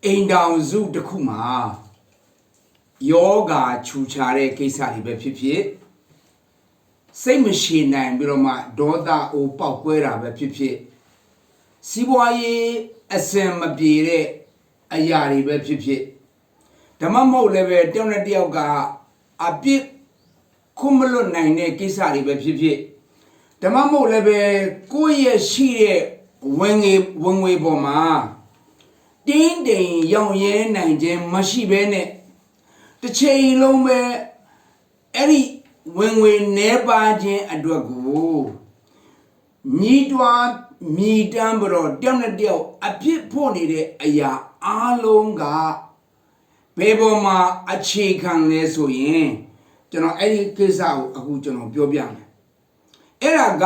အိမ်တောင်စုတစ်ခုမှာယောဂါခြူချတဲ့ကိစ္စတွေပဲဖြစ်ဖြစ်စိတ်မရှိနိုင်ပြီးတော့မှဒေါသအိုးပေါက်ကွဲတာပဲဖြစ်ဖြစ်စီးပွားရေးအစင်မပြေတဲ့အရာတွေပဲဖြစ်ဖြစ်ဓမ္မမဟုတ်လည်းပဲတယောက်နဲ့တယောက်ကအပြစ်ခွမလွတ်နိုင်တဲ့ကိစ္စတွေပဲဖြစ်ဖြစ်ဓမ္မမဟုတ်လည်းပဲကိုယ့်ရဲ့ရှိတဲ့ဝင်ငွေပေါ်မှာတင်းတိမ်ရောင်ရဲနိုင်ခြင်းမရှိဘဲနဲ့တစ်ချိန်လုံးပဲအဲ့ဒီဝင်ငွေနှဲပါခြင်းအတွက်ကိုညီးတွားမြည်တမ်းပြီးတော့တယောက်နဲ့တယောက်အဖြစ်ဖို့နေတဲ့အရာအားလုံးကဘယ်ပေါ်မှာအခြေခံလဲဆိုရင်ကျွန်တော်အဲ့ဒီကိစ္စကိုအခုကျွန်တော်ပြောပြမယ်အဲ့ဒါက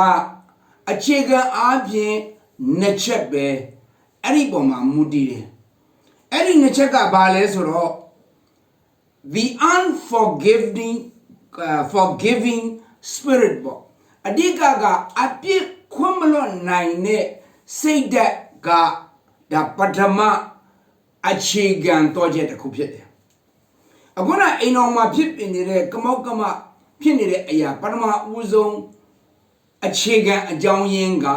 အခြေခံအားဖြင့်နှစ်ချက်ပဲအဲ့ဒီပေါ်မှာမူတည်တယ်အဲ့ဒီနှစ်ချက်ကဘာလဲဆိုတော့ the forgiving spirit ပေါ့အဓိကကအပြစ်ခွင့်မလွတ်နိုင်တဲ့စိတ်ဓာတ်ကဒါပထမအခြေခံတော့ချက်တစ်ခုဖြစ်တယ်အခုနအိမ်တော်မှာဖြစ်နေတဲ့ကမောက်ကမဖြစ်နေတဲ့အရာပထမဦးဆုံးအခြေခံအကြောင်းရင်းက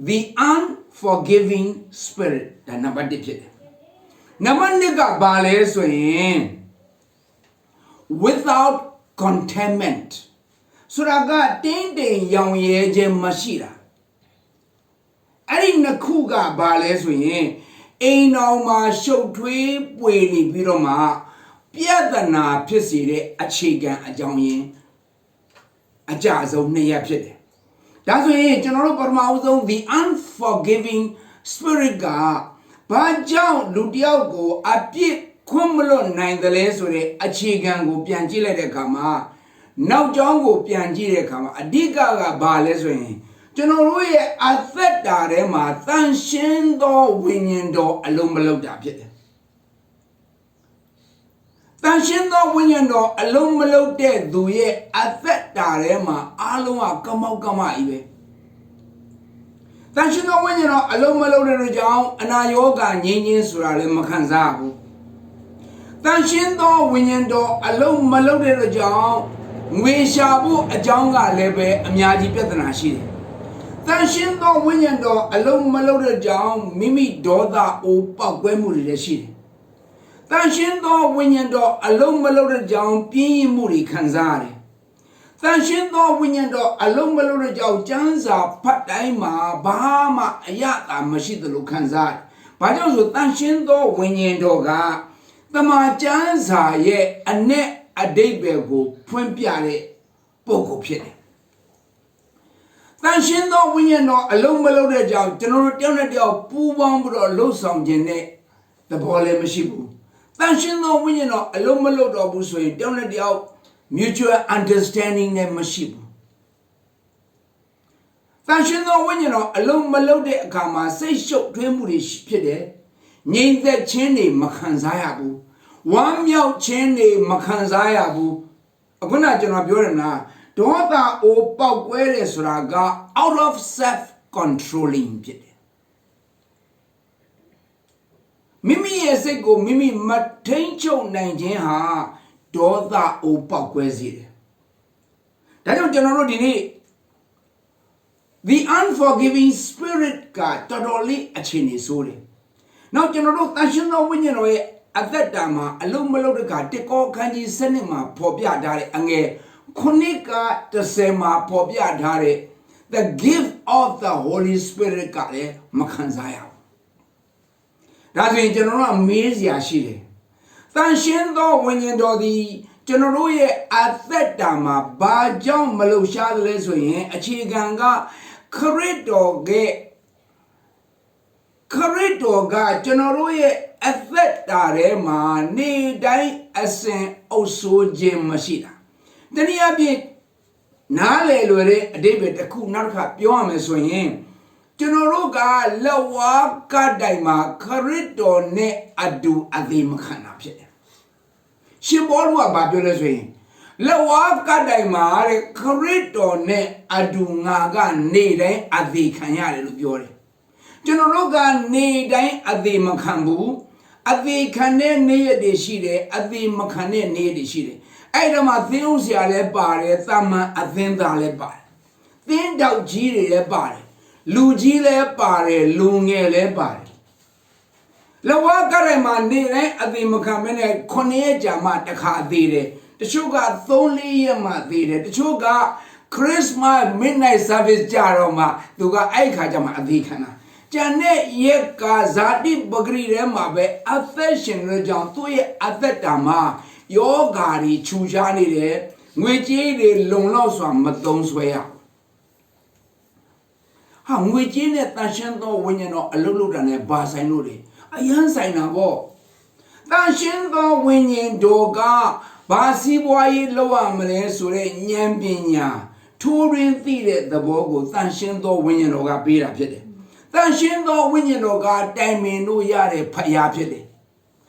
the unforgiving spirit ဒါနံပါတ်1ဖြစ်တယ်နံပါတ်2ကဘာလဲဆိုရင် without contentment ဆိုတာကတင်းတိမ်ရောင်ရဲခြင်းမရှိတာအဲ့ဒီနှစ်ခုကဘာလဲဆိုရင်အိမ်တော်မှာရှုပ်ထွေးပွေနေပြီးတော့မှပြဿနာဖြစ်စေတဲ့အခြေခံအကြောင်းရင်းအကြဆုံးနှစ်ရပ်ဖြစ်တယ်ဒါဆိုရင်ကျွန်တော်တို့ပထမဦးဆုံး the unforgiving spirit ကဘာကြောင့်လူတယောက်ကိုအပြစ်ခွင့်မလွတ်နိုင်တယ်လဲဆိုတဲ့အခြေခံကိုပြန်ကြည့်လိုက်တဲ့အခါမှာနောက်ကြောင်းကိုပြန်ကြည့်တဲ့အခါမှာအဓိကကဘာလဲဆိုရင်ကျွန်တော်တို့ရဲ့အသက်တာထဲမှာတန်ရှင်းသောဝိညာဉ်တော်အလုံးမလုံးတာဖြစ်တယ်တန်ရှင်းသောဝိညာဉ်တော်အလုံးမလုံးတဲ့သူရဲ့အသက်တာထဲမှာအားလုံးကကမောက်ကမကြီးပဲတန်ရှင်းသောဝိညာဉ်တော်အလုံးမလုံးတဲ့ကြောင့်အနာရောဂါငြိမ်းချင်းဆိုတာလည်းမခံစားဘူးတန်ရှင်းသောဝိညာဉ်တော်အလုံးမလုံးတဲ့ကြောင့်ငွေရှာဖို့အကြောင်းကလည်းပဲအများကြီးပြဿနာရှိတယ်တန်ရှင်းသောဝိညာဉ်တော်အလုံးမလုံးတဲ့ကြောင့်မိမိဒေါသအိုးပေါက်ကွဲမှုတွေလည်းရှိတယ်တန်ရှင်းသောဝိညာဉ်တော်အလုံးမလုံးတဲ့ကြောင့်ပြင်းရမှုတွေခံစားရတယ်တန်ရှင်းသောဝိညာဉ်တော်အလုံးမလုံးတဲ့ကြောင့်ကျမ်းစာဖတ်တိုင်းမှာဘာမှအရသာမရှိသလိုခံစားရတယ်။ဘာကြောင့်ဆိုတန်ရှင်းသောဝိညာဉ်တော်ကတမန်ကျမ်းစာရဲ့အ내အဓိပ္ပာယ်ကိုဖွင့်ပြတဲ့ပုဂ္ဂိုလ်ဖြစ်တယ်။တန်ရှင်းသောဝိညာဉ်တော်အလုံးမလုံးတဲ့ကြောင့်ကျွန်တော်တို့တယောက်နဲ့တယောက်ပူးပေါင်းပြီးတော့လှုပ်ဆောင်ခြင်းနဲ့သဘောလည်းမရှိဘူး။တန်ရှင်းသောဝိညာဉ်တော်အလုံးမလုံးတော့ဘူးဆိုရင်တယောက်နဲ့တယောက် mutual understanding နဲ့မရှိဘူး။တန်ရှင်းသောဝိညာဉ်တော်အလုံးမလုံးတဲ့အခါမှာစိတ်ရှုပ်ထွေးမှုတွေဖြစ်တယ်။ငြိမ်သက်ခြင်းတွေမခံစားရဘူး။ဝမ်းမြောက်ခြင်းတွေမခံစားရဘူး။အခုနကျွန်တော်ပြောတယ်မလားဒေါသအိုးပေါက်ကွဲတယ်ဆိုတာက out of self controlling ဖြစ်တယ်မိမိရဲ့စိတ်ကိုမိမိမထိန်ချုပ်နိုင်ခြင်းဟာဒေါသအိုးပေါက်ကွဲစေတယ်ဒါကြောင့်ကျွန်တော်တို့ဒီနေ့ the unforgiving spirit ကတော်တော်လေးအခြေအနေဆိုးတယ်နောက်ကျွန်တော်တို့တန်ရှင်းသောဝိညာဉ်တော်ရဲ့အသက်တာမှာအလုံးမလုံးတဲ့ကတစ်ကောခန်းကြီး7မှာပေါ်ပြထားတဲ့အငယ်9က10မှာပေါ်ပြထားတဲ့ the gift of the Holy Spirit ကလည်းမခံစားရဘူးဒါဆိုရင်ကျွန်တော်တို့ကမေးစရာရှိတယ်တန်ရှင်းသောဝိညာဉ်တော်သည်ကျွန်တော်တို့ရဲ့အသက်တာမှာဘာကြောင့်မလှူရှားသလဲဆိုရင်အခြေခံကခရစ်တော်ကကျွန်တော်တို့ရဲ့အသက်တာထဲမှာနေတိုင်းအစဉ်အုပ်ဆိုးခြင်းမရှိတာတနည်းအားဖြင့်နားလည်လွယ်တဲ့အဓိပ္ပာယ်တစ်ခုနောက်တစ်ခါပြောရမယ်ဆိုရင်ကျွန်တော်တို့ကလက်ဝါးကတိုင်မှာခရစ်တော်နဲ့အတူအသေးမခံတာဖြစ်တယ်ရှင်ဘောလူကဘာပြောလဲဆိုရင်လက်ဝါးကတိုင်မှာတဲ့ခရစ်တော်နဲ့အတူငါကနေတိုင်းအသေးခံရတယ်လို့ပြောတယ်ကျွန်တော်တို့ကနေတိုင်းအသေးမခံဘူး Adi kane near de shide, Adi makane near the shide. I don't know things yale bare, Thama Athinda le bare. Then doubt Giri le bare. Luji le bare, Lunge le bare. Lawakare mandire, Adi makamene, Kone jama takadire. The sugar thonly yama dire. The sugar Christmas midnight service jaroma. Duga aikajama adikana. Janet Yeka Zadi Bagri Remabe, affection Rajan, Toy Athetama, your gari, Chujani, which ye long loss on Madon's way out. How which in it, Tashendo, when you know a little than a bass I know it. I answer na bo. Tashendo, when you doga, Basi boy lower Malay Sure, Nyampinya, touring theatre the bogo, Tashendo, when you know a beat up it. 但现在温人罗个带面路亚的拍鸦片的，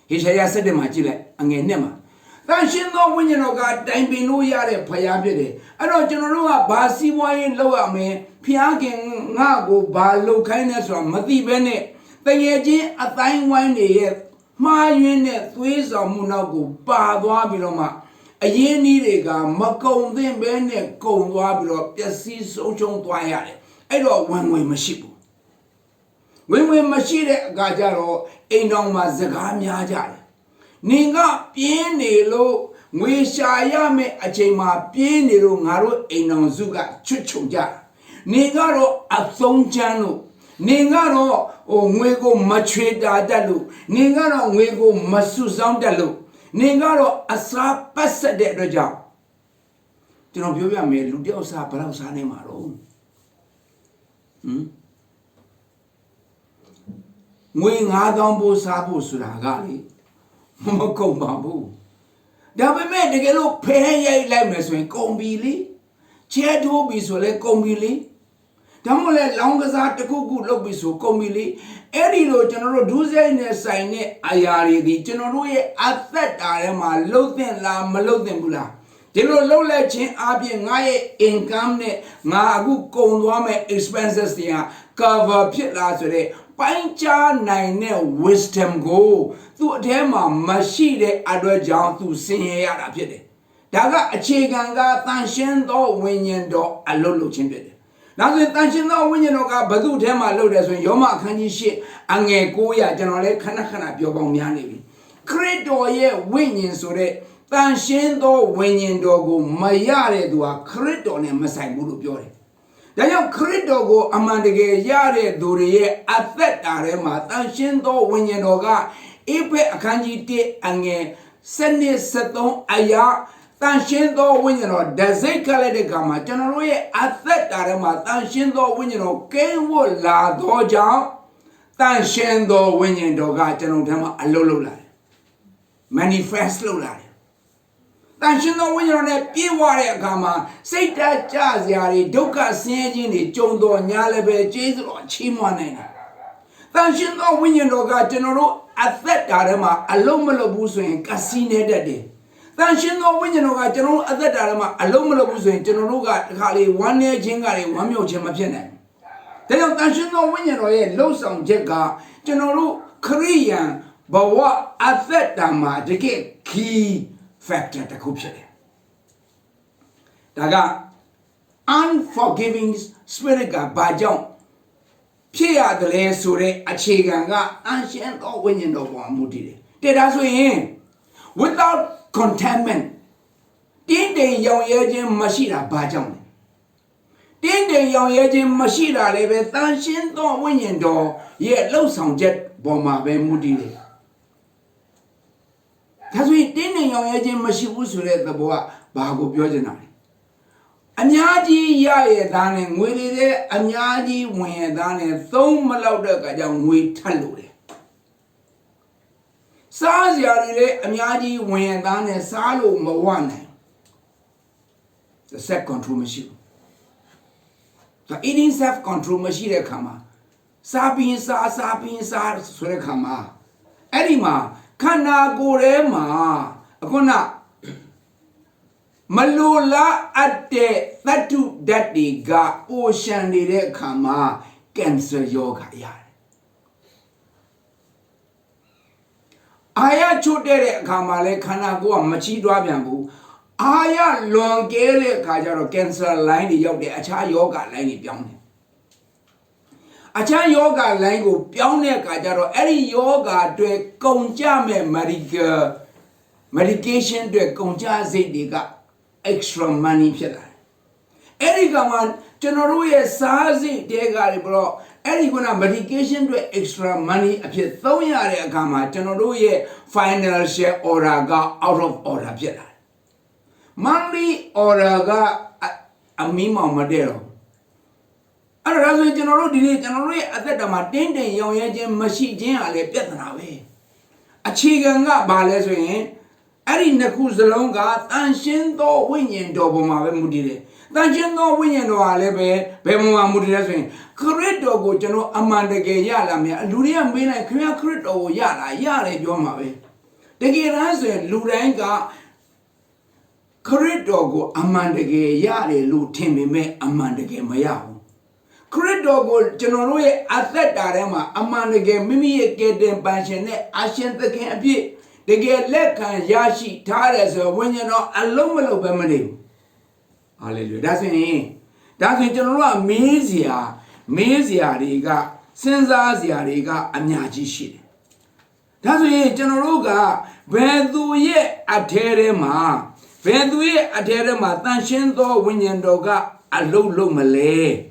以前也是的嘛，进来安眼的嘛。但现在温人罗个带面路亚的拍鸦片的，按照就那种啊，巴西话的老阿妹，偏跟俺个巴路开那说没地边的，但也见啊台湾的也，马云的最少木那个八多比了嘛，啊印尼那个没工这边的工多比了，别是手中多呀的，按照文文没西不。 when we machine gajaro ain't ma zagamia jare. Ninga pienelo, we shayame achema pienelo ngaro ain't zuga chuchuja. Ningaro absong chano. Ningaro o mwego machweda dalu. Ningaro mwego masuzam dalu. Ningaro asa pasa de roja. Tino biobia me ludia sa para sa ne maro. We Nadambo Sabu Suragali, Moko Babu. Dabby made the yellow pay lemons when combili, chair to be so let combili. Tamole long as I took good look be so combili. Eddie General Duzen sign it, Ayari, the General at that Arama, Lothen la Malothen Bula. General Lola Chin Abi Naye income, Nagu Kondwame expenses there, cover pit last day. Pancha nine wisdom go to them a machine at John to sing here at Pity. Daga a chiganga, Tanshin do winning do a lolo chimped. Now the Tanshin do winning oga, but do them a load as when Yoma can shit and a goya generally canna be about me. Credo ye winning so that Tanshin do winning dogo, my yard do a credo name Masai Bulu Biore. Dayo credo go amandege yare duriye affect arema tanshindo winyenoga ipe akanji te ange sene seton aya tanshindo winyeno dazekale de gama generally affect arema tanshindo winyeno kenwo la doja tanshindo winyenoga general tema alolo la manifest lo la 但是呢，我讲呢，别话来干嘛？谁在家家里都干生意的，种多年了呗，这是老起码呢。但是呢，我讲那个真的罗阿塞达的嘛，阿龙么罗不算，干新的的。但是呢，我讲那个真的阿塞达的嘛，阿龙么罗不算，真的罗个卡里1年前卡里1秒钱没骗呢。但是呢，我讲那个路上这个真的罗可以呀，把我阿塞达嘛这个 key。 factor တခုဖြစ်တယ်။ဒါက unforgiving spirit ကဘာကြောင့်ဖြစ်ရတယ်လဲဆိုတဲ့အခြေခံကအန်ရှင်းသောဝိညာဉ်တော်ပေါ်မှာမူတည်တယ်။တဲ့ဒါဆိုရင် without contentment တင်းတိမ်ရောင်ရဲခြင်းမရှိတာဘာကြောင့်လဲ။တင်းတိမ်ရောင်ရဲခြင်းမရှိတာလည်းပဲအန်ရှင်းသောဝိညာဉ်တော်ရဲ့လှုပ်ဆောင်ချက်ပေါ်မှာပဲမူတည်တယ်။ ဒါဆိုရင်တင်းနေရောင်ရဲခြင်းမရှိဘူးဆိုတဲ့သဘောကဘာကိုပြောချင်တာလဲအများကြီးရရသားနဲ့ငွေတွေတဲ့အများကြီးဝင်ရသားနဲ့သုံးမလောက်တဲ့အခါကျငွေထပ်လို့တယ်စားစရာတွေလည်းအများကြီးဝင်ရသားနဲ့စားလို့မဝနိုင် the self control မရှိဘူးဒါ eating self control မရှိတဲ့အခါမှာစားပြီးစားဆိုတဲ့အခါမှာအဲ့ဒီမှာ ခန္ဓာကိုယ်ထဲမှာအခုနမလိုလားအပ်တဲ့သတ္တုဓာတ်တွေကပိုရှန်နေတဲ့အခါမှာကင်ဆာယောဂရတယ် Aya chote kamale kana go machi dwabiangu. Aya longele kajaro cancer line the yoke acha yoga line pyong. Acha yoga line go pyong kajaro any yoga to a konjame medication to a konja zediga extra money pila. Any gaman generally sazi dega bro. Any gonna medication to extra money appear thoya gama generally financial order out of order pila. Monthly order a mima modelo. A rather general delay generally at the Matin, young agent machine ale pietanawe. A chiganga baleswing. Ari Nakus the longa, and Shindo winning double mudile. Then Shindo winning no alebe, Bemo Mudile. Corretto go general Amanda Gay Yala, Lurian Bin and Korea Corretto Yala, Yale Yomawe. The gear answer Luranga. Corretto go Amanda Gay Yale, Lu Timmy me Amanda Gay Mayahu. Corretto go general at that Darema, Amanda Gay Mimi get them pensionet, I shan't the camp ye. They get Lekan Yashi Tires when you know a lumelo bemani. Hallelujah. That's in That's in general Mezia Riga, Senzazia Riga, Amyaji shit. That's in general ga, Vendu ye aterema, Vendu ye aterema, Tanshindo Winyandoga, a low Malay.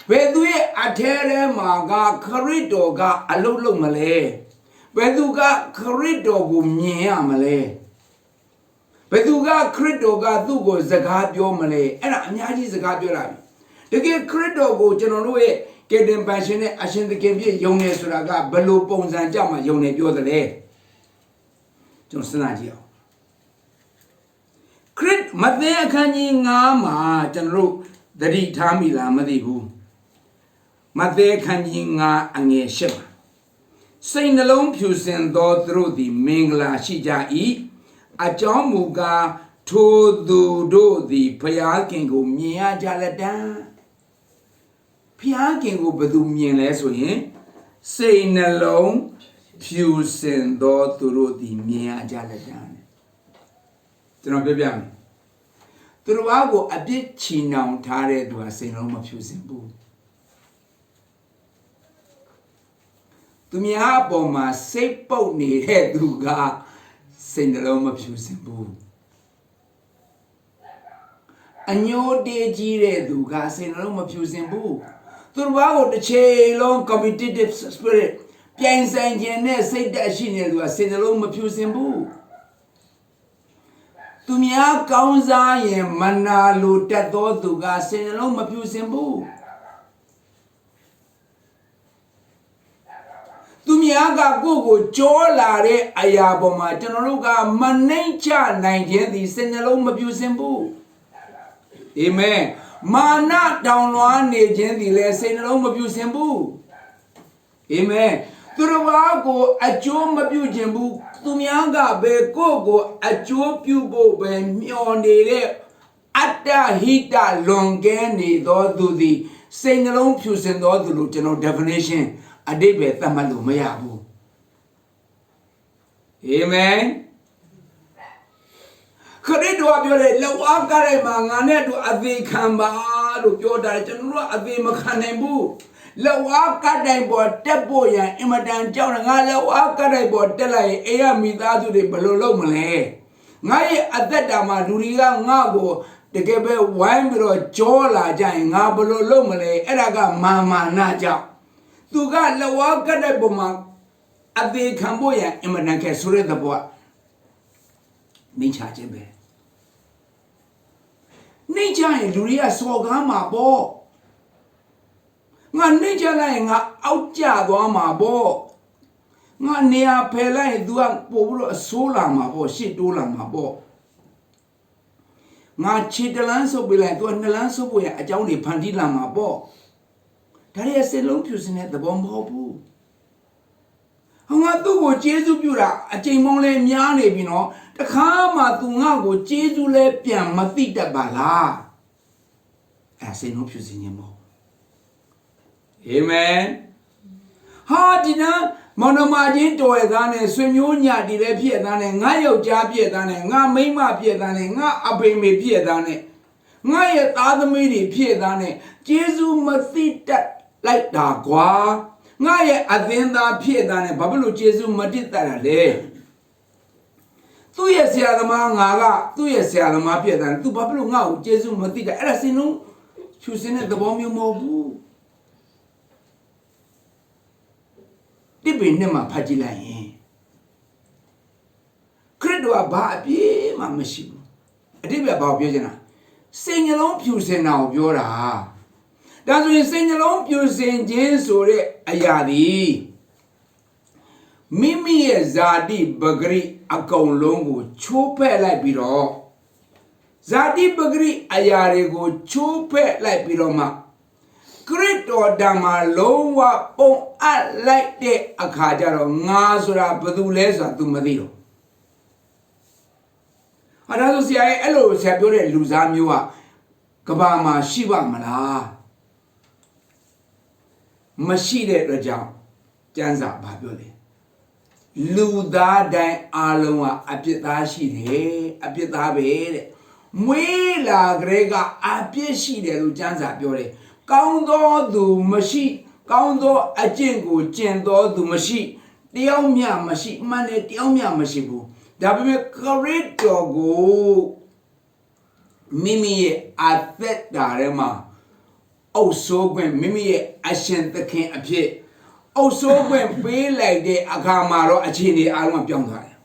Vendu ye aterema ga, Corridoga, a low Malay. Beduga corridor go near Malay. Beduga corridor dugo Zagatio Malay, and Amyaji Zagatio. The get corridor go general way, get them passionate, I send the game young Suraga, below bones and jama, young the day. Johnson. Crit Mathea Kanying Ama, General, the D. Tamila Madihu. Mathea Kanying and a ship. Saint alone Pusin though through the Mingla Shija a Jomuga to do the Piakingo Mia Jalada Piakingo Badumian Lesway Saint alone Pusin though through the Mia Jaladan. Tropian Throughout a bit chin tare to a Saint Loma Pusin Boo. To me, Aboma, say pony head duga, send the loma pusimbu. And your dear Gire duga, send the loma pusimbu. To wow the che long competitive spirit, Pians and Janet say that she knew send the loma pusimbu. To me, I counts I am mana lutato duga, send the loma pusimbu. Tumiaga Gogo Jolare Ayaboma Generoga Manecha 19 the Seneloma Busembu. Amen. Mana down one agent the Seneloma Busembu. Amen. Turago a Joma Bujembu Tumiaga Be Gogo a Jo Pubo Ben Mionde Atta Hita Longani do the Senelom Pusen do the Lieutenant definition. A day be Tamalu Mayabu. Amen. Corredo Abure, Lawakare Mangane to Avi Kamba, to Yoda, General Avi Makanembu. Lawaka board Teboya, Imadan Jonanga, Lawaka board Delay, Ea Midadu de Balolo Malay. Ngai at that Dama Duriga Nago, the Gebe Wambiro Chola Jang Nabolo Lomale, Eraga Mama Naja. Tuga la waka da boma ave Camboya imanake sure the boy. Nature jebe. Nature in Luria Sogama bo. Nga nature lying out Jagoma bo. Nga nea pela duang pobro sola ma bo, shit dola ma bo. Nga chitalanso be like one lanso boy a jowny pandila ma bo. That is a long pusin at the bomb hopu. I want to go Jesu Pura, a Jamole Miane, you know, the Kama Tungago, Jesu le Pian Matita Bala. I say no pusin more. Amen. Hardina, Monomajin to a dane, Sununya di Repia dane, Nayo Jabia dane, Na Mima Pia dane, Na Abime Pia dane, Naya Adamiri Pia dane, Jesu Masita like Dagua, Naya Adenda Pia dane, Babalu Jesu Matita de. သူရဲ့ဆရာသမားငါကသူ့ရဲ့ဆရာသမားဖြစ်တယ်သူဘာဖြစ်လို့ငါ့ကိုကျေးဇူးမသိတာအဲ့ဒါစင်လုံးဖြူစင်တဲ့သဘောမျိုးမဟုတ်ဘူးတိပိနဲ့မှာဖတ်ကြည့်လိုက်ရင်ခရစ်တော်ကဘာအပြည့်မှမရှိဘူးအတိပ္ပယ်ဘာကိုပြောချင်တာစိတ်နှလုံးဖြူစင်တာကိုပြောတာဒါဆိုရင်စိတ်နှလုံးဖြူစင်ခြင်းဆိုတဲ့အရာဒီမိမိရဲ့ဇာတိပဂရိအကောင်လုံးကိုချိုးဖက်လိုက်ပြီးတော့ဇာတိပဂရိအရာတွေကိုချိုးဖက်လိုက်ပြီးတော့မှခရစ်တော်ဓမ္မလုံးဝပုံအပ်လိုက်တဲ့အခါကျတော့ငါဆိုတာဘယ်သူလဲဆိုတာ तू မသိတော့ဟာဒါဆိုဆရာရဲ့အဲ့လိုဆရာပြောတဲ့လူစားမျိုးကကဘာမှာရှိပါမလားမရှိတဲ့အတွက်ကြောင့်ကျမ်းစာဘာပြောလဲလူသားတိုင်းအားလုံးကအပြစ်သားရှိတယ်အပြစ်သားပဲတဲ့မွေးလာကြတဲ့ကအပြစ်ရှိတယ်လို့ကျမ်းစာပြောတယ်ကောင်းသောသူမရှိကောင်းသောအကျင့်ကိုကျင့်သောသူမရှိတယောက်မျှမရှိမှန်တယ်တယောက်မျှမရှိဘူးဒါပေမဲ့ခရစ်တော်ကိုမိမိရဲ့အသက်တာထဲမှာအုပ်ဆိုးခွင့်မိမိရဲ့အရှင်သခင်အဖြစ်အုပ်ဆိုးခွင့်ပေးလိုက်တဲ့အခါမှာတော့အခြေအနေအားလုံးပြောင်းသွားတယ်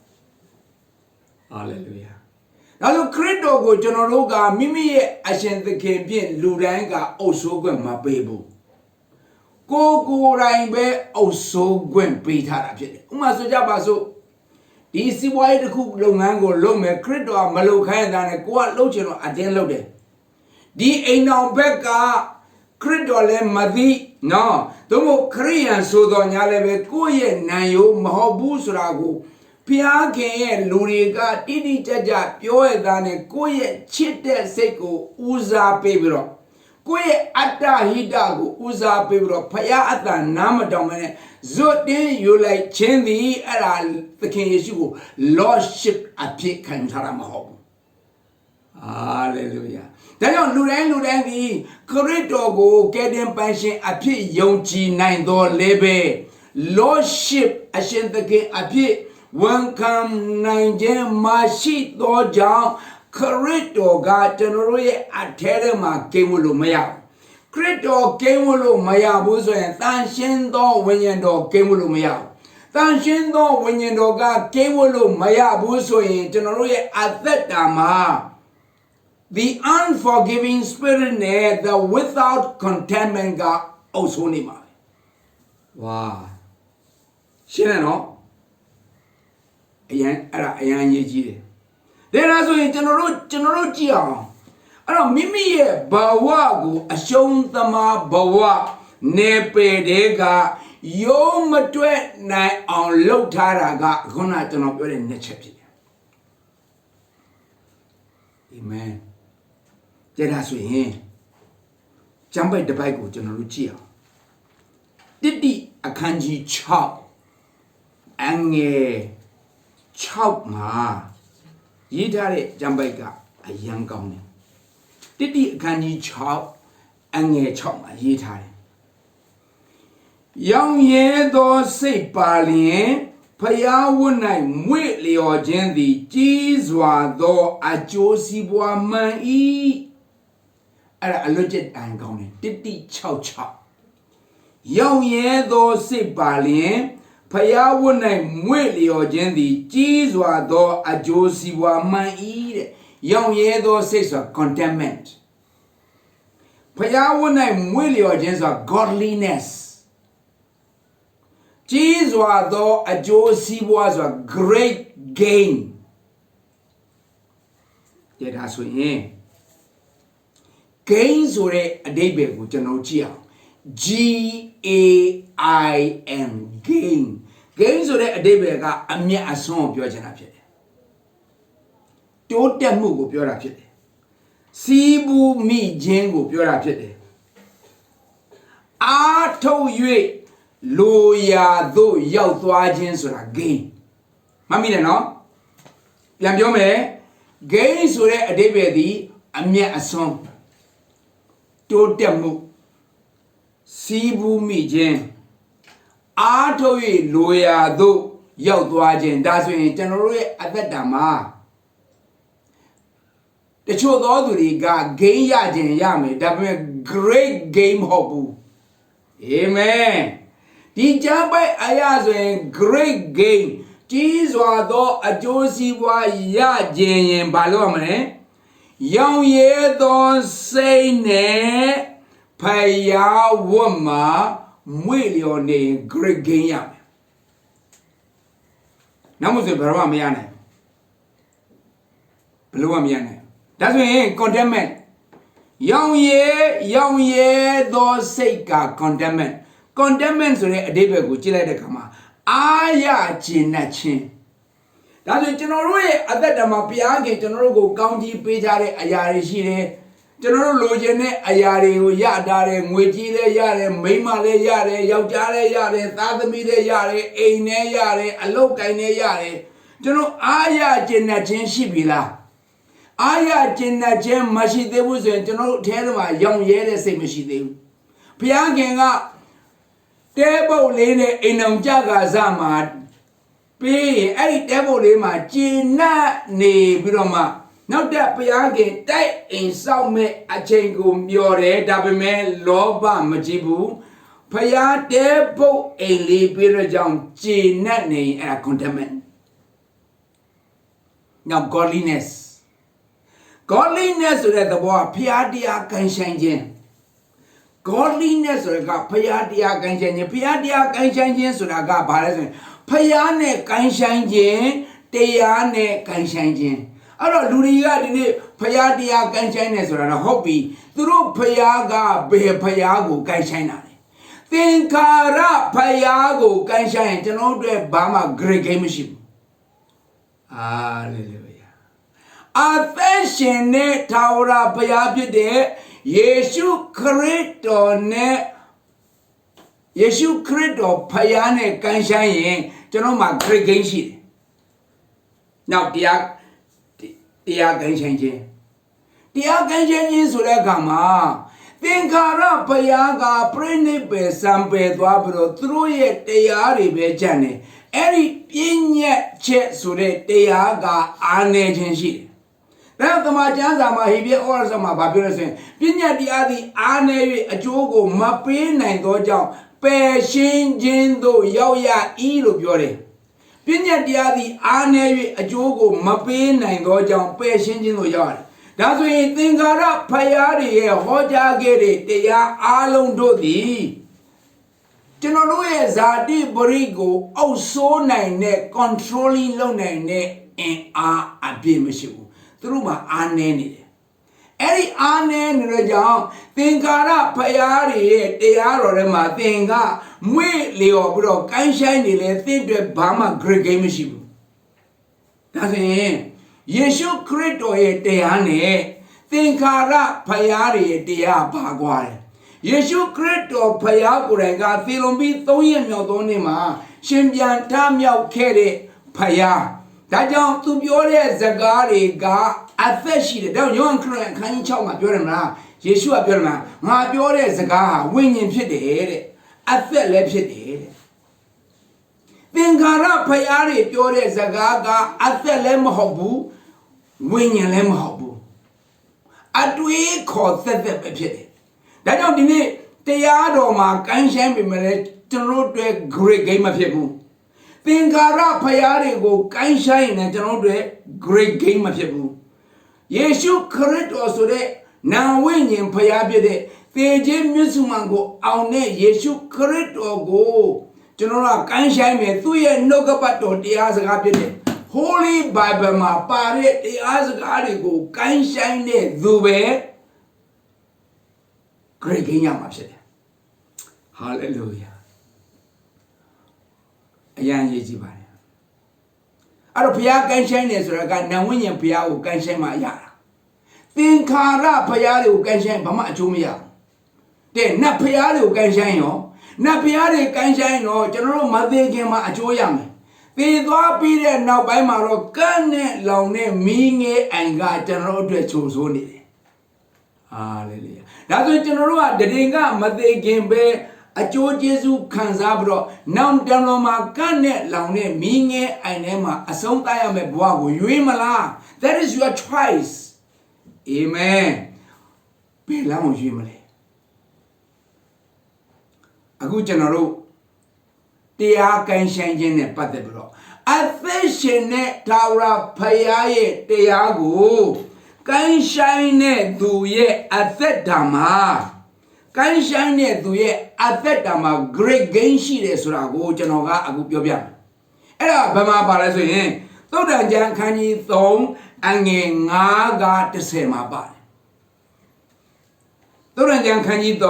ဟာလေလုယာဒါဆိုခရစ်တော်ကိုကျွန်တော်တို့ကမိမိရဲ့အရှင်သခင်ဖြင့်လူတိုင်းကအုပ်ဆိုးခွင့်မပေးဘူးကိုယ်တိုင်ပဲအုပ်ဆိုးခွင့်ပေးထားတာဖြစ်တယ်ဥပမာဆိုကြပါစို့ဒီစီးပွားရေးတစ်ခုလုပ်ငန်းကိုလုပ်မယ်ခရစ်တော်ကမလုပ်ခိုင်းတာနဲ့ကိုကလုပ်ချင်တော့အတင်းလုပ်တယ်ဒီအိမ်တော်ဘက်ကခရစ်တော်လည်းမသိနော်တို့မို့ခရိယန်ဆိုတော်ညာလည်းပဲကိုယ့်ရဲ့နံရိုးမဟုတ်ဘူးဆိုတာကိုဘုရားခင်ရဲ့လူတွေကတိတိကျကျပြောရတာနဲ့ကိုယ့်ရဲ့ချစ်တဲ့စိတ်ကိုဦးစားပေးပြီးတော့ကိုယ့်ရဲ့အတ္တဟိတကိုဦးစားပေးပြီးတော့ဘုရားအတ္တနားမတောင်းမနဲ့ဇွတ်တင်းယူလိုက်ခြင်းသည်အဲ့ဒါသခင်ယေရှုကို Lordship အဖြစ်ခံထားတာမဟုတ်ဘူးဟာလေလုယာဒါကြောင့်လူတိုင်းဒီခရစ်တော်ကိုကယ်တင်ပိုင်ရှင်အဖြစ်ယုံကြည်နိုင်တော်လဲပဲ Lordship အရှင်သခင်အဖြစ်ဝန်ခံနိုင်ခြင်းမရှိသောကြောင့်ခရစ်တော်ကကျွန်တော်တို့ရဲ့အထဲထဲမှာကိန်းဝလို့မရဘူးခရစ်တော်ကိန်းဝလို့မရဘူးဆိုရင်တန်ရှင်းသောဝိညာဉ်တော်ကိန်းဝလို့မရဘူးတန်ရှင်းသောဝိညာဉ်တော်ကကိန်းဝလို့မရဘူးဆိုရင်ကျွန်တော်တို့ရဲ့အသက်တာမှာThe unforgiving spirit နဲ့ the without contentment ကအောက်ဆုံးနေမှာဝါရှင်းတယ်နော်အရင်ရေးကြီးတယ်ဒါဆိုရင်ကျွန်တော်တို့ကြည့်အောင်အဲ့တော့မိမိရဲ့ဘဝကိုအရှုံးသမားဘဝနေပေတဲ့ကရုံးမတွက်နိုင်အောင်လုပ်ထားတာကခုနကျွန်တော်ပြောတဲ့နှစ်ချက်ဖြစ်တယ်အာမင်ကြည့်ဒါဆိုရင်ကျမ်းပိုက်တစ်ပိုက်ကိုကျွန်တော်တို့ကြည့်အောင်တိတိအခန်းကြီး6အငယ်6မှာရေးထားတဲ့ကျမ်းပိုက်ကအယံကောင်းတယ်တိတိအခန်းကြီး6အငယ်6မှာရေးထားတယ်ရောင်ရဲသောစိတ်ပါလျင်ဖျားဝတ်၌မွေ့လျော်ခြင်းသည်ကြီးစွာသောအကျိုးစီးပွားမှန်၏အဲ့ဒါအလွတ်ကျတိုင်ကောင်းတယ်တိတိ66ရောင်ရဲသောစိတ်ပါလျင်ဖျားဝတ်၌မွေ့လျော်ခြင်းသည်ကြီးစွာသောအကျိုးစီးပွားမှန်၏တဲ့ရောင်ရဲသောစိတ်ဆိုတာ contentment ဖျားဝတ်၌မွေ့လျော်ခြင်းဆိုတာ godliness ကြီးစွာသောအကျိုးစီးပွားဆိုတာ great gain ဒါဆိုရင် gain ဆိုတဲ့အဓိပ္ပာယ်ကိုကျွန်တော်ကြည့်အောင် GAIN gain ဆိုတဲ့အဓိပ္ပာယ်ကအမြတ်အစွန်းကိုပြောချင်တာဖြစ်တယ်တိုးတက်မှုကိုပြောတာဖြစ်တယ်စီးပူးမိခြင်းကိုပြောတာဖြစ်တယ်အားထုတ်၍ လိုရာသို့ရောက်သွားခြင်းဆိုတာ gain မှတ်မိတယ်နော်ပြန်ပြောမယ် gain ဆိုတဲ့အဓိပ္ပာယ်သည်အမြတ်အစွန်းတိုးတက်မှုစီးပူးမိခြင်းအားထုတ်၍လိုရာသို့ရောက်သွားခြင်းဒါဆိုရင်ကျွန်တော်တို့ရဲ့အသက်တာမှာတချို့သောသူတွေက gain ရခြင်းရမယ်ဒါပေမဲ့ great gain မဟုတ်ဘူးအာမင်ဒီကြမ်းပိုက်အရာဆိုရင် great gain ကြီးစွာသောအကျိုးစီးပွားရခြင်းရင်ဘာလို့ရမလဲရောင်ရဲသောစိတ်နဲ့ဖယားဝတ်မှာမွေလျော်နေ great gain ရမယ်နောက်မှဆိုဘယ်တော့မှမရနိုင်ဘယ်လိုမှမရနိုင်ဒါဆိုရင် contentment ရောင်ရဲသောစိတ်က contentment ဆိုတဲ့အဓိပ္ပာယ်ကိုကြည့်လိုက်တဲ့အခါမှာအားရခြင်းနဲ့ချင်းဒါဆိုကျွန်တော်တို့ရဲ့အသက်တာမှာဘုရားခင်ကျွန်တော်တို့ကိုကောင်းကြီးပေးကြတဲ့အရာတွေရှိတယ်ကျွန်တော်တို့လိုချင်တဲ့အရာတွေကိုရတာတယ်ငွေကြီးလည်းရတယ်မိန်းမလည်းရတယ်ယောက်ျားလည်းရတယ်သားသမီးလည်းရတယ်အိမ်လည်းရတယ်အလုပ်ကိုင်လည်းရတယ်ကျွန်တော်အားရခြင်းနဲ့ချင်းရှိပြီလားအားရခြင်းနဲ့ချင်းမရှိသေးဘူးဆိုရင်ကျွန်တော်တို့အထဲမှာရောင်ရဲတဲ့စိတ်မရှိသေးဘူးဘုရားခင်ကတဲပုတ်လေးနဲ့အိမ်အောင်ကြကာစားမှာပြီးရင်အဲ့ဒီတဲပုတ်လေးမှာကျဉ်နပ်နေပြီးတော့မှနောက်တဲ့ဘုရားခင်တိုက်အိမ်ဆောက်မဲ့အချိန်ကိုမျှော်တယ်ဒါပေမဲ့လောဘမကြည့်ဘူးဘုရားတဲပုတ်အိမ်လေးပြီးတော့ကြောင့်ကျဉ်နပ်နေအဲ့ဒါ contentment now godliness ဆိုတဲ့သဘောကဘုရားတရားကိုင်းဆိုင်ခြင်း godliness ဆိုတာကဘုရားတရားကိုင်းဆိုင်ခြင်းဘုရားတရားကိုင်းဆိုင်ခြင်းဆိုတာကဘာလဲဆိုရင်ဘုရားနဲ့ကိုင်းဆိုင်ခြင်းတရားနဲ့ကိုင်းဆိုင်ခြင်းအဲ့တော့လူတွေကဒီနေ့ဘုရားတရားကိုင်းဆိုင်နေဆိုတာတော့ဟုတ်ပြီသူတို့ဘုရားကဘယ်ဘုရားကိုကိုင်းဆိုင်တာလဲသင်္ခါရဘုရားကိုကိုင်းဆိုင်ရင်ကျွန်တော်တို့ဘာမှ great gain မရှိဘူးဟာလေလုယာအသက်ရှင်တဲ့ထာဝရဘုရားဖြစ်တဲ့ယေရှုခရစ်တော်နဲ့ယေရှုခရစ်တော်ဖယားနဲ့ကိုင်းဆိုင်ရင်ကျွန်တော်မှာ great gain ရှိတယ်။နောက်တရားကိုင်းဆိုင်ခြင်းဆိုတဲ့အခါမှာသင်္ခါရဘုရားကပြိဋိဘယ်စံပယ်သွားပြီးတော့သူတို့ရဲ့တရားတွေပဲကြံ့တယ်။အဲ့ဒီပြည့်ညက်ချက်ဆိုတဲ့တရားကအားနည်းခြင်းရှိတယ်။ဒါကမှကျမ်းစာမှာဟေဘရဲဩဝါဒစာမှာဗာပြောရဆိုရင်ပညာတရားသည်အားနည်း၍အကျိုးကိုမပေးနိုင်သောကြောင့်ပယ်ရှင်းခြင်းသို့ရောက်ရ၏လို့ပြောတယ်။ပညာတရားသည်အားနည်း၍အကျိုးကိုမပေးနိုင်သောကြောင့်ပယ်ရှင်းခြင်းသို့ရောက်ရတယ်။ဒါဆိုရင်သင်္ခါရဘုရားတွေရဲ့ဟောကြားခဲ့တဲ့တရားအားလုံးတို့သည်ကျွန်တော်တို့ရဲ့ဇာတိပရိကိုအုပ်ဆိုးနိုင်တဲ့ controlling လုပ်နိုင်တဲ့အင်အားအပြည့်မရှိဘူး။သူတို့မှာအားနည်းနေတယ်။အဲ့ဒီအားနည်းနေတဲ့ကြောင့်သင်္ခါရဘုရားတွေရဲ့တရားတော်ထဲမှာသင်ကမွေ့လျော်ပြီးတော့ကိုင်းဆိုင်နေလေသင်တွေဘာမှ great gain မရှိဘူး။ဒါဆိုရင်ယေရှုခရစ်တော်ရဲ့တရားနဲ့သင်္ခါရဘုရားတွေရဲ့တရားဘာကွာလဲ။ယေရှုခရစ်တော်ဘုရားကိုယ်တိုင်ကသေလွန်ပြီး3ရက်မြောက်သောနေ့မှာရှင်ပြန်ထမြောက်ခဲ့တဲ့ဘုရားဒါကြောင့်သူပြောတဲ့စကားတွေကအသက်ရှိတယ်ဒါကြောင့်ယောဟန်ခရစ်အခန်းကြီး6မှာပြောတယ်မလားယေရှုကပြောတယ်မလားငါပြောတဲ့စကားဟာဝိညာဉ်ဖြစ်တယ်တဲ့အသက်လည်းဖြစ်တယ်တဲ့သင်္ခါရဘုရားတွေပြောတဲ့စကားကအသက်လည်းမဟုတ်ဘူးဝိညာဉ်လည်းမဟုတ်ဘူးအတွေးခေါ်သက်သက်ပဲဖြစ်တယ်ဒါကြောင့်ဒီနေ့တရားတော်မှာကိုင်းဆိုင်ပြီမလဲကျွန်တော်တို့ great gain မဖြစ်ဘူးသင်္ခါရဘုရားတွေကိုကိုင်းဆိုင်နေကျွန်တော်တို့ great gain မဖြစ်ဘူးယေရှုခရစ်တော်ဆိုတဲ့နာဝိညာဉ်ဘုရားဖြစ်တဲ့သေခြင်းမြတ်စွာဘုရားအောင်တဲ့ယေရှုခရစ်တော်ကိုကျွန်တော်တို့ကိုင်းဆိုင်မယ်သူ့ရဲ့နှုတ်ကပတ်တော်တရားစကားဖြစ်တဲ့ Holy Bible မှာပါတဲ့တရားစကားတွေကိုကိုင်းဆိုင်တဲ့သူပဲ great gain ရမှာဖြစ်တယ် Hallelujah အရန်ရေးကြည့်ပါတယ်အဲ့တော့ဘုရားကိုင်းဆိုင်နေဆိုတာကနာဝိညာဉ်ဘုရားကိုကိုင်းဆိုင်မှရတာသင်္ခါရဘုရားတွေကိုကိုင်းဆိုင်ဘာမှအကျိုးမရဘူးတဲ့နတ်ဘုရားတွေကိုကိုင်းဆိုင်ရော那边的干山喏，就那种没得钱嘛，就样的。别多别的那白马罗干呢，老呢明年俺家就那种做做的。啊嘞嘞，然后就那种啊，这人家没得钱呗。做耶稣看啥不着，那点罗嘛干呢，老呢明年俺呢嘛，送大家没不话过，远嘛啦。That is your choice, amen. 别让我远嘛嘞。အခုကျွန်တော်တို့တရားကံဆိုင်ခြင်းနဲ့ပတ်သက်ပြီးတော့အသက်ရှင်တဲ့ထာဝရဘုရားရဲ့တရားကိုကံဆိုင်တဲ့သူရဲ့အသက်တာမှာကံဆိုင်တဲ့သူရဲ့အသက်တာမှာ great gain ရှိတယ်ဆိုတာကိုကျွန်တော်ကအခုပြောပြမယ်။အဲ့ဒါဘယ်မှာပါလဲဆိုရင်သုတ္တန်ကျမ်းခန်းကြီး3အငယ်9က10မှာပါတယ်။သုတ္တန်ကျမ်းခန်းကြီး3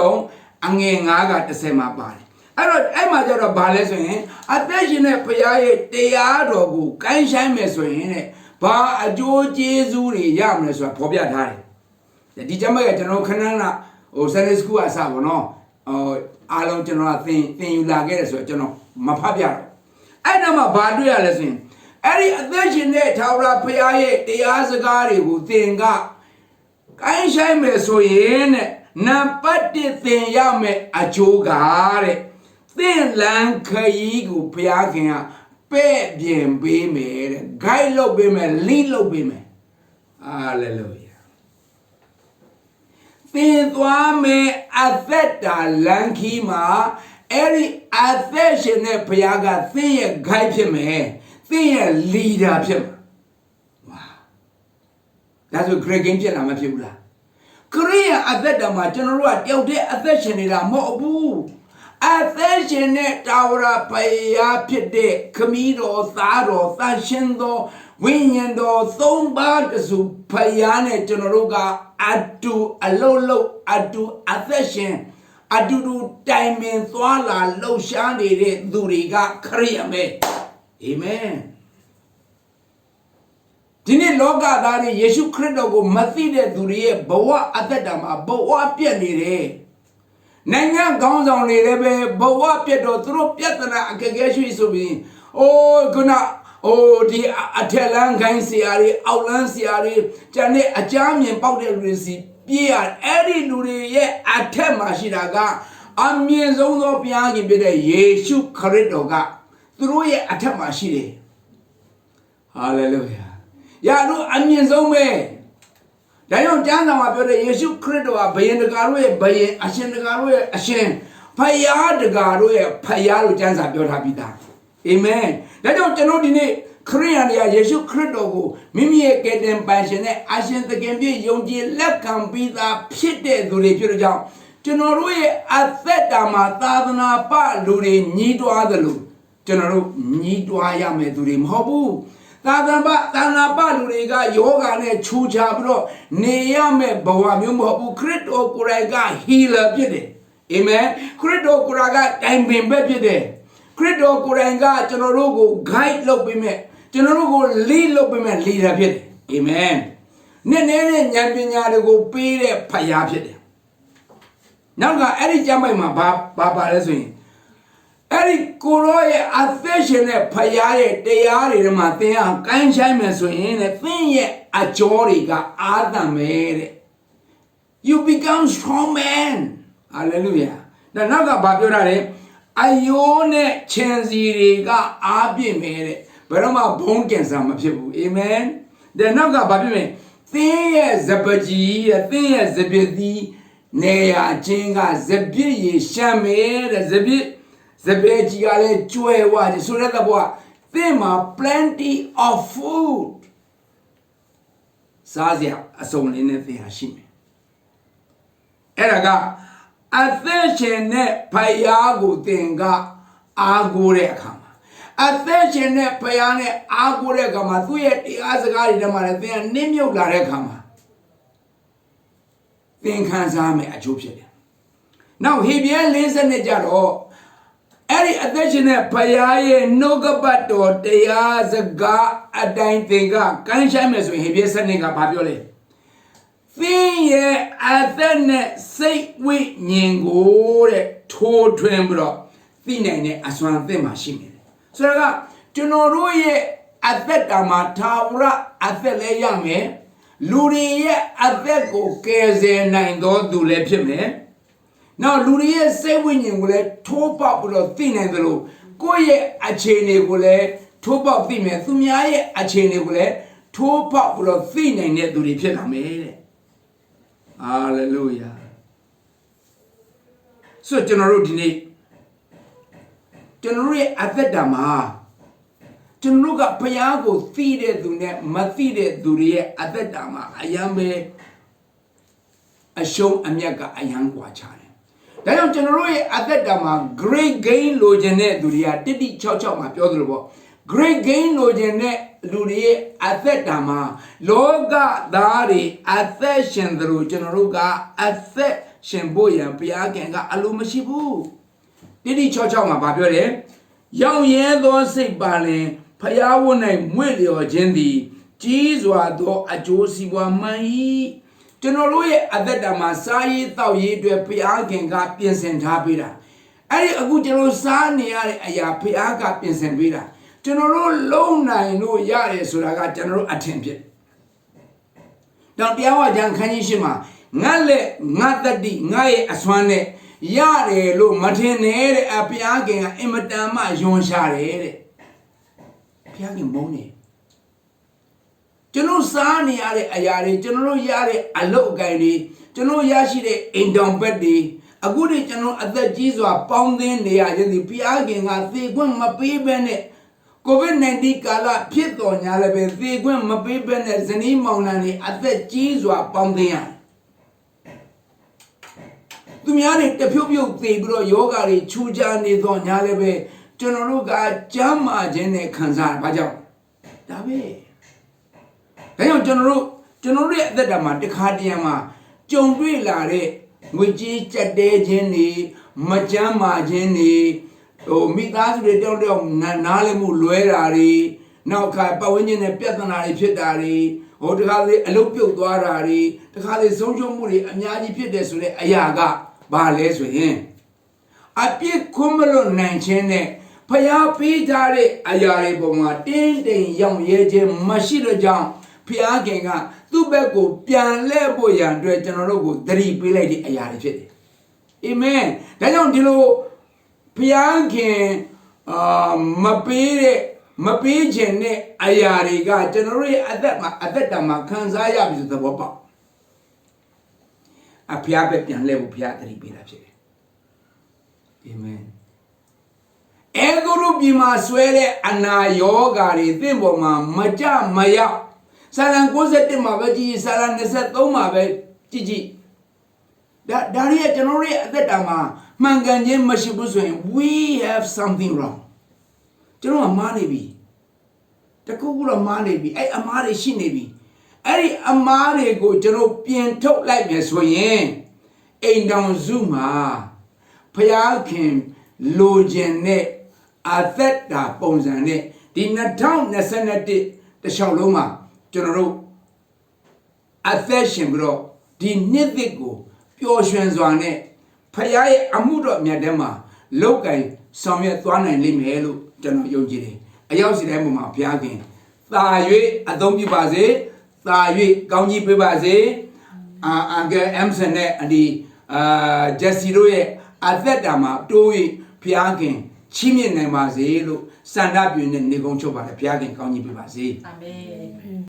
အငယ်9က10မှာပါတယ်။အဲ့တော့အဲ့မှာကျတော့ဘာလဲဆိုရင်အသက်ရှင်တဲ့ဘုရားရဲ့တရားတော်ကိုကိုင်းဆိုင်မယ်ဆိုရင်တဲ့ဘာအကျိုးကျေးဇူးတွေရမလဲဆိုတာဖော်ပြထားတယ်။ဒီကျမ်းကကျွန်တော်ခဏခဏSunday school အစားပေါ့နော်အားလုံးကျွန်တော်ကသင်ယူလာခဲ့တယ်ဆိုတော့ကျွန်တော်မဖတ်ပြတော့အဲ့တော့မှဘာတွေ့ရလဲဆိုရင်အဲ့ဒီအသက်ရှင်တဲ့ထာဝရဘုရားရဲ့တရားစကားတွေကိုသင်ကကိုင်းဆိုင်မယ်ဆိုရင်တဲ့နံပါတ်1သင်ရမယ်အကျိုးကတဲ့သင်လန်းခရီးကိုဘုရားခင်ကပဲ့ပြင်ပေးမယ်တဲ့ guide လုပ်ပေးမယ် lead လုပ်ပေးမယ် hallelujahသင်သွားမယ်အသက်တာလမ်းခီးမှာအဲ့ဒီအသက်ရှင်တဲ့ဘုရားကသင်ရဲ့ guide ဖြစ်မယ်သင်ရဲ့ leader ဖြစ်မှာဝါဒါဆို great game ဖြစ်လာမဖြစ်ဘူးလားခရိယာအသက်တာမှာကျွန်တော်တို့ကတယောက်တည်းအသက်ရှင်နေတာမဟုတ်ဘူးအသက်ရှင်တဲ့တာဝရဘုရားဖြစ်တဲ့ခမည်းတော်သားတော်သန့်ရှင်းသောဝိညာဉ်တော်သုံးပါးတစုဘုရားနဲ့ကျွန်တော်တို့ကအတူအလုံးလုံးအတူအသက်ရှင်အတူတူတိုင်ပင်သွားလာလှုပ်ရှားနေတဲ့သူတွေကခရိယာပဲအာမင်ဒီနေ့လောကသားတွေယေရှုခရစ်တော်ကိုမသိတဲ့သူတွေရဲ့ဘဝအသက်တာမှာဘဝပြတ်နေတယ်နိုင်ငံခေါင်းဆောင်တွေလည်းပဲဘဝပြတ်တော့သူတို့ပြဿနာအခက်အခဲရှိဆိုပြီးခုနဒီအထက်လန်းခိုင်းဆရာတွေအောက်လန်းဆရာတွေကျန်တဲ့အကြမ်းမြင်ပေါက်တဲ့လူတွေစီပြေးရအဲ့ဒီလူတွေရဲ့အထက်မှာရှိတာကအမြင့်ဆုံးသောဘုရားရှင်ဖြစ်တဲ့ယေရှုခရစ်တော်ကသူတို့ရဲ့အထက်မှာရှိတယ်ဟာလေလုယာယာတို့အမြင့်ဆုံးပဲဒါကြောင့်ကျမ်းစာမှာပြောတဲ့ယေရှုခရစ်တော်ကဘယင်တကာတို့ရဲ့ဘယင်အရှင်တကာတို့ရဲ့အရှင်ဖယားတကာတို့ရဲ့ဖယားလို့ကျမ်းစာပြောထားပြီးသားအာမင်ဒါကြောင့်ကျွန်တော်ဒီနေ့ခရိယန်တွေကယေရှုခရစ်တော်ကိုမိမိရဲ့ကယ်တင်ပိုင်ရှင်နဲ့အရှင်သခင်ပြည့်ယုံကြည်လက်ခံပြီးသားဖြစ်တဲ့သူတွေဖြစ်တဲ့ကြောင့်ကျွန်တော်တို့ရဲ့အသက်တာမှာသာသနာပလူတွေညီးတွားသလိုကျွန်တော်တို့ညီးတွားရမယ်သူတွေမဟုတ်ဘူးသာသနာပလူတွေကယောဂနဲ့ခြူချပြီးတော့နေရမယ်ဘဝမျိုးမဟုတ်ဘူးခရစ်တော်ကိုယ်တိုင်က healer ဖြစ်တယ်အာမင်ခရစ်တော်ကိုယ်တိုင်ကတိုင်ပင်ပဲဖြစ်တယ်ခရစ်တော်ကိုယ်တိုင်ကကျွန်တော်တို့ကို guide လုပ်ပေးမယ်ကျွန်တော်တို့ကို lead လုပ်ပေးမယ် leader ဖြစ်တယ်အာမင်နဲ့ဉာဏ်ပညာတွေကိုပေးတဲ့ဖခင်ဖြစ်တယ်နောက်ကအဲ့ဒီကျမ်းပိုက်မှာဘာပါလဲဆိုရင်အဲ့ဒီကိုရောရဲ့အသက်ရှင်တဲ့ဖခင်ရဲ့တရားတွေထဲမှာသင်အောင်ကိုင်းဆိုင်မယ်ဆိုရင်သင်ရဲ့အကြောတွေကအာသံမယ်တဲ့ you become strong man hallelujah ဒါနောက်ကဘာပြောတာလဲအယိုးနဲ့ခြံစီတွေကအားပြည့်မယ်တဲ့ဘယ်တော့မှဘုံကင်ဆာမဖြစ်ဘူးအာမင်ဒါနောက်ကဘာဖြစ်မလဲသင်ရဲ့ဇပကြီးရဲ့သင်ရဲ့ဇပသီးနေရာချင်းကဇပြည့်ရေရှမ်းမယ်တဲ့ဇပကြီးကလည်းကျွဲဝါတယ်ဆိုတဲ့ဘောသင်မှာ plenty of food စားစရာအစုံလေးနဲ့သင်ဟာရှိမယ်အဲ့ဒါကအသက်ရှင်တဲ့ဖယားကိုသင်ကအားကိုးတဲ့အခါမှာအသက်ရှင်တဲ့ဖယားနဲ့အားကိုးတဲ့အခါမှာသူ့ရဲ့တရားစကားတွေထဲမှာလည်းသင်ကနစ်မြုပ်လာတဲ့အခါမှာသင်ခံစားမယ်အကျိုးဖြစ်တယ်။နောက်ဟေဘရဲ40နဲ့ကြတော့အဲ့ဒီအသက်ရှင်တဲ့ဖယားရဲ့နှုတ်ကပတ်တော်တရားစကားအတိုင်းသင်ကကိုင်းဆိုင်မယ်ဆိုရင်ဟေဘရဲ7ကဘာပြောလဲ။သ thing ye athene say we nyingore to twembro thine aswan the machine. So Tunoro ye athetama tawra athele yame Luri ye atheko keze nine do le pime. Now Luri ye say when you will top up with thin and the low. Go ye a chain gule, top up the me, Thumia a chain gule, top up with thin and yet do the piname. Hallelujah. So General Dine General Athetama General Payago feeded to net, Mathide Durie Athetama, Ayame a show Amiaga a young watcher. Then General Athetama, great gain logene Duria, did it chow my pure. Great gain logene Durie Athetama, Loga Dari, Athetchen the Generuga, Athetchen Boya, Piaganga, Alumashibu. Did he chow my papure? Young ye don't say Bale, Payawone, Willie or Jendi, Jizwa do a Josie one mai. General Athetama, Sai, thou ye to a Piaganga, Piensen Tapira. I a good general Sani, a Piaga Piensen Vida. General Lona, no Yare, so I got general attention. Don't be our young Kanishima, Nale, Natadi, Nae, Aswane, Yare, Lo, Martinere, a Piaga, Ematama, Jean Share. Piagin Boni. General Sani, Ayare, General Yare, a low guide, General Yashide, in Don Betty, a good general at the Jesus are pounding the Ayadi Piagin, I think when my baby. COVID-19 kala pito nyalabe thi gwen mapibe ne zani maunani athet jizwa pamdiyan Tumyani te phyo thi bro yoga ri chuja ni tho nyalabe chono ga jama jin ne khansa ba jaw da be da yaw chono ri athet da ma tikha tiyan ma jung twi la de ngwe ji chat de jin ni ma jam ma jin ni Oh, me that's the don't Nalimu Luerari, now Pawinian and Petanari Pitari, or to have the Alupio Duarari, to have the Sonjo Muri and Yadi Pites with Ayaga, Bales with him. I pick Cumelo Nanchene, Paya Pitari, Ayari Boma, Tin, young Yeje, Mashida Jam, Piaganga, Tubeko, Pian Leboyan, General, 3 Pilati Ayari Fit. Amen. That don't do. Piankin, Mapijane, Ayariga, generally at that time, Kanzaya is the Wapa. A Piabet and level Piatri Pilache. Amen. Eguru Bima Swere and Ayogari, Thimboma, Maja Maya, Salan Cosette Mavaji, Salan Nesat Oma, Gigi. That Daria generally at that time. Manganye Mashibu, we have something wrong. Do you know a money be? The Kugula money be, a Mari Shinebi. Any Amari go, General Pian talk like me, so yen. Ain't down Zuma. Payakim, Logene, Atheta, Bonzane, the Natown Nasanati, the Shaloma, General Atheshin, bro, the Nithigo, Pure Shenzwane. Payay Amudo Miadema, Lokai, Samia Thwana and Lim Helu, General Yojiri. I also remember my Piagin. Thaye, Adomi Baze, Thaye, Gauni Baze, Angle Amsone, and the Jesse Roye, Athetama, Doi, Piagin, Chimian and Mazelo, stand up in the Nigoncho by the Piagin, Gauni Baze. Amen.